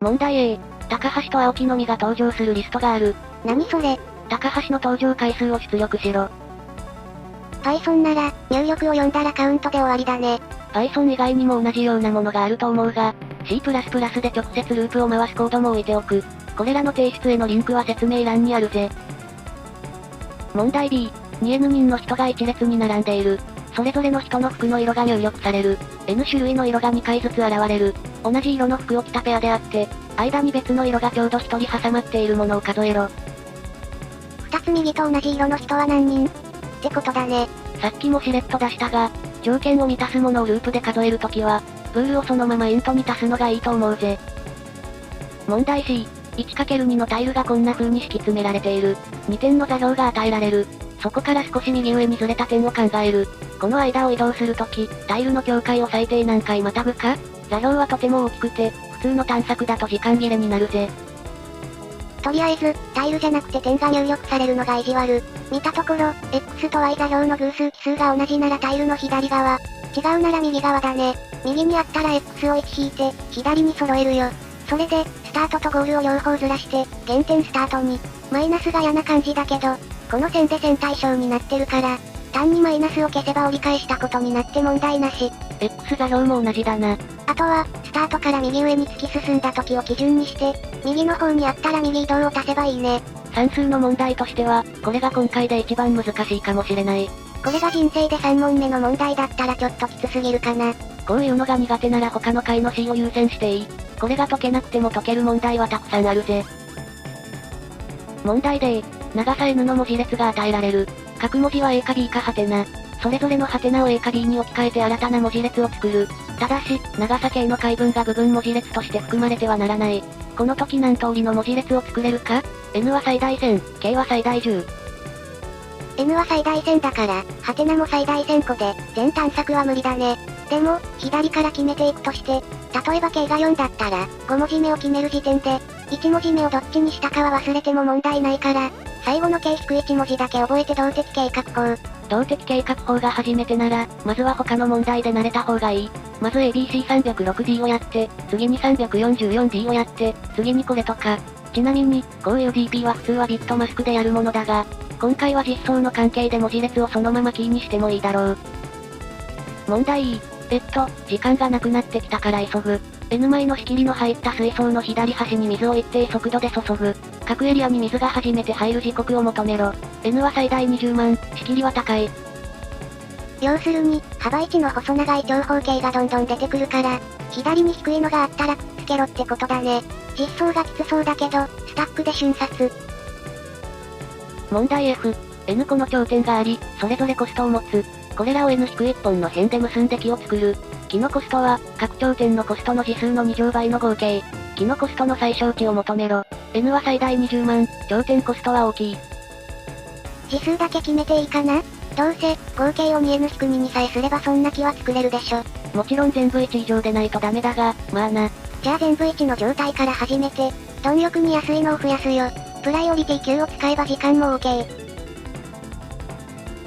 問題 A。高橋と青木のみが登場するリストがある。何それ？高橋の登場回数を出力しろ。Python なら、入力を読んだらカウントで終わりだね。Python 以外にも同じようなものがあると思うが、C++ で直接ループを回すコードも置いておく。これらの提出へのリンクは説明欄にあるぜ。問題 B。2N 人の人が一列に並んでいる。それぞれの人の服の色が入力される。N 種類の色が2回ずつ現れる。同じ色の服を着たペアであって、間に別の色がちょうど1人挟まっているものを数えろ。2つ右と同じ色の人は何人？ってことだね。さっきもしれっと出したが、条件を満たすものをループで数えるときは、ブールをそのままイントに足すのがいいと思うぜ。問題 C。1×2 のタイルがこんな風に敷き詰められている。2点の座標が与えられる。そこから少し右上にずれた点を考える。この間を移動するとき、タイルの境界を最低何回またぐか？座標はとても大きくて、普通の探索だと時間切れになるぜ。とりあえず、タイルじゃなくて点が入力されるのが意地悪。見たところ、X と Y 座標の偶数奇数が同じならタイルの左側。違うなら右側だね。右にあったら X を1引いて、左に揃えるよ。それで、スタートとゴールを両方ずらして、原点スタートに。マイナスが嫌な感じだけど、この線で線対称になってるから、単にマイナスを消せば折り返したことになって問題なし。X 座標も同じだな。あとは、スタートから右上に突き進んだ時を基準にして、右の方にあったら右移動を足せばいいね。算数の問題としては、これが今回で一番難しいかもしれない。これが人生で3問目の問題だったらちょっときつすぎるかな。こういうのが苦手なら他の回の C を優先していい。これが解けなくても解ける問題はたくさんあるぜ。問題 D。長さ N の文字列が与えられる。各文字は A か B かハテナ。それぞれのハテナを A か B に置き換えて新たな文字列を作る。ただし、長さ K の解文が部分文字列として含まれてはならない。この時何通りの文字列を作れるか？ N は最大1000、K は最大10。N は最大1000だから、ハテナも最大1000個で、全探索は無理だね。でも、左から決めていくとして、例えば K が4だったら、5文字目を決める時点で、1文字目をどっちにしたかは忘れても問題ないから、最後の K-1 文字だけ覚えて動的計画法。動的計画法が初めてなら、まずは他の問題で慣れた方がいい。まず ABC306D をやって、次に 344D をやって、次にこれとか。ちなみに、こういう DP は普通はビットマスクでやるものだが、今回は実装の関係で文字列をそのままキーにしてもいいだろう。問題 E。時間がなくなってきたから急ぐ。N 枚の仕切りの入った水槽の左端に水を一定速度で注ぐ。各エリアに水が初めて入る時刻を求めろ。N は最大20万、仕切りは高い。要するに、幅1の細長い長方形がどんどん出てくるから、左に低いのがあったらくっつけろってことだね。実装がきつそうだけど、スタックで瞬殺。問題 F。N 個の頂点があり、それぞれコストを持つ。これらを N-1 本の辺で結んで木を作る。木のコストは、各頂点のコストの次数の2乗倍の合計。木のコストの最小値を求めろ。N は最大20万、頂点コストは大きい。次数だけ決めていいかな？どうせ、合計を 2N-2 にさえすればそんな木は作れるでしょ。もちろん全部1以上でないとダメだが、まあな。じゃあ全部1の状態から始めて、貪欲に安いのを増やすよ。プライオリティ級を使えば時間も OK。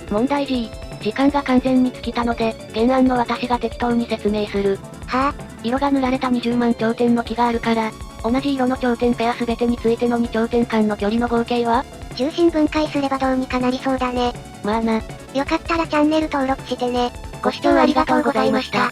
問題 G。時間が完全に尽きたので、原案の私が適当に説明する。はぁ、色が塗られた20万頂点の木があるから、同じ色の頂点ペアすべてについての2頂点間の距離の合計は？中心分解すればどうにかなりそうだね。まあな。よかったらチャンネル登録してね。ご視聴ありがとうございました。